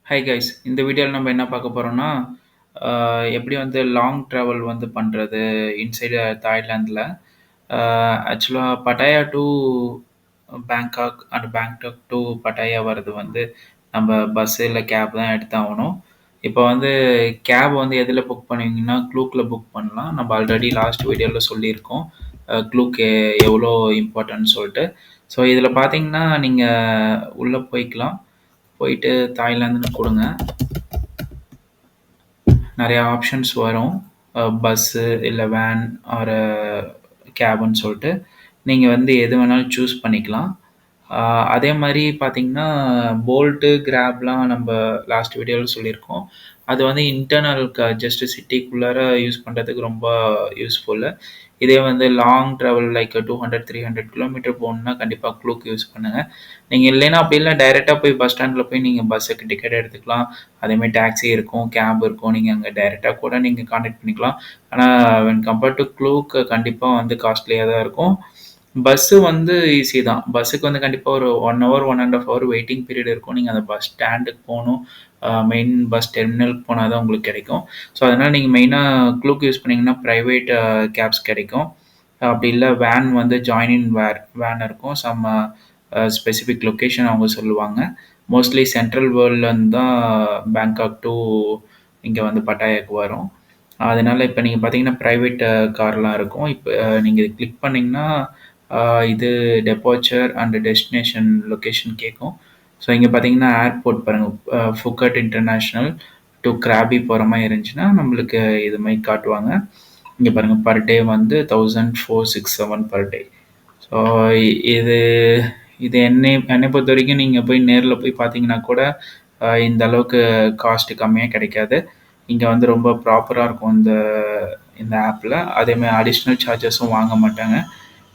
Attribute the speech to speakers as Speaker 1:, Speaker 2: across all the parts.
Speaker 1: Hi guys. இந்த வீடியோல நம்ம என்ன பார்க்க போறோம்னா, எப்படி வந்து லாங் ட்ராவல் வந்து பண்றது இன்சைடு தாய்லாந்தில. ஆக்சுவலா Pattaya to Bangkok and Bangkok to Pattaya வரது வந்து நம்ம பஸ் இல்ல கேப் தான் எடுத்தாகணும். இப்போ வந்து கேப் வந்து எதில புக் பண்ணுவீங்கன்னா, Klookல புக் பண்ணலாம். நம்ம ஆல்ரெடி லாஸ்ட் வீடியோல சொல்லியிருக்கோம். Klook எவ்வளோ இம்பார்ட்டன்ட்னு சொல்ட்டு. ஸோ இதில பார்த்தீங்கன்னா, நீங்க உள்ள போய்க்கலாம். போயிட்டு தாய்லாந்துன்னு குடுங்க. நெறைய ஆப்ஷன்ஸ் வரும். பஸ்ஸு இல்ல வேன் ஆர் கேப்ன்னு சொல்ட்டு. நீங்க வந்து எது வேணாலும் சூஸ் பண்ணிக்கலாம். அ அதே மாரி பார்த்தீங்கன்னா, Bolt, Grabலாம் நம்ப லாஸ்ட் வீடியோல சொல்லியிருக்கோம். அது வந்து இன்டர்னல் ஜஸ்ட் சிட்டிக்குள்ளார யூஸ் பண்றதுக்கு ரொம்ப யூஸ்ஃபுல்லு. இதே வந்து லாங் ட்ராவல் லைக் 200, 300 கிலோமீட்டர் போணும்னா கண்டிப்பா Klook யூஸ் பண்ணுங்க. நீங்க இல்லைன்னா அப்படி இல்ல டைரக்ட்டா போய் பஸ் ஸ்டாண்ட்ல போய் நீங்க பஸ்ஸுக்கு டிக்கெட் எடுத்துக்கலாம். அதேமாரி டாக்ஸி இருக்கும், கேப் இருக்கும். நீங்க அங்க டைரக்ட்டா கூட நீங்க கான்டாக்ட் பண்ணிக்கலாம். ஆனா வென் கம்பேர்ட் டூ Klook கண்டிப்பா வந்து காஸ்ட்லியா தான் இருக்கும். பஸ்ஸு வந்து ஈஸி தான். பஸ்ஸுக்கு வந்து கண்டிப்பா ஒரு 1 ஹவர், 1 1/2 ஹவர் வெயிட்டிங் பீரியட் இருக்கும். நீங்க அந்த பஸ் ஸ்டாண்டுக்கு போணும். மெயின் பஸ் டெர்மினலுக்கு போனா தான் உங்களுக்கு கிடைக்கும். ஸோ, அதனால நீங்க மெயினா Klook யூஸ் பண்ணீங்கன்னா, பிரைவேட் கேப்ஸ் கிடைக்கும். அப்படி இல்ல வேன் வந்து ஜாயின் இன் வேன் இருக்கும். சம் ஸ்பெசிஃபிக் லொகேஷன் அவங்க சொல்லுவாங்க. மோஸ்ட்லி சென்ட்ரல் வேர்ல்ட்லேருந்து தான் பேங்காக் டூ இங்க வந்து பட்டாயாக்கு வரும். அதனால இப்ப நீங்க பார்த்தீங்கன்னா, பிரைவேட் கார்லாம் இருக்கும். இப்ப நீங்க இத கிளிக் பண்ணீங்கன்னா, அ இது டெபார்ச்சர் அண்ட் டெஸ்டினேஷன் லொகேஷன் கேட்கும். ஸோ இங்க பார்த்தீங்கன்னா, ஏர்போர்ட் பாருங்க. ஃபுகட் இன்டர்நேஷனல் டூ கிராபி போற மாரி இருந்துச்சுன்னா, நம்மளுக்கு இது மாரி காட்டுவாங்க. இங்க பாருங்க பெர் டே வந்து 1467 பெர் டே. ஸோ இது இது என்னைய பொறுத்தவரைக்கும் நீங்க போய் நேர்ல போய் பார்த்தீங்கன்னா கூட, இந்த அளவுக்கு காஸ்ட் கம்மியா கிடைக்காது. இங்க வந்து ரொம்ப ப்ராப்பரா இருக்கும் இந்த இந்த ஆப்ல. அதேமாரி அடிஷனல் சார்ஜஸும் வாங்க மாட்டாங்க.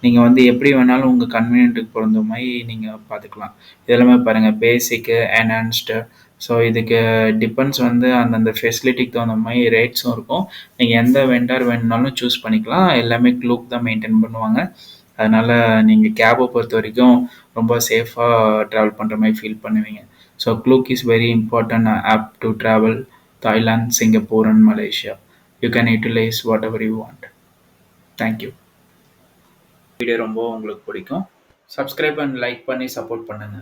Speaker 1: நீங்க வந்து எப்படி வேணாலும் உங்க கன்வீனியன்ட்டுக்கு பொருந்த மாரி நீங்க பார்த்துக்கலாம். இதெல்லாமே பாருங்க பேசிக்கு, என்ஹான்ஸ்டு. ஸோ இதுக்கு டிபெண்ட்ஸ் வந்து அந்தந்த ஃபெசிலிட்டிக்கு தகுந்த மாரி ரேட்ஸும் இருக்கும். நீங்க எந்த வெண்டார் வேணுனாலும் சூஸ் பண்ணிக்கலாம். எல்லாமே Klook தான் மெயின்டெயின் பண்ணுவாங்க. அதனால நீங்க கேப்ப பொறுத்தவரைக்கும் ரொம்ப சேஃபா ட்ராவல் பண்ற மாரி ஃபீல் பண்ணுவீங்க. So Klook is very important app to travel Thailand, Singapore and Malaysia. You can utilize whatever you want. Thank you. Video ரொம்ப உங்களுக்கு பிடிக்கும். சப்ஸ்கிரைப் அண்ட் லைக் பண்ணி சப்போர்ட் பண்ணுங்க.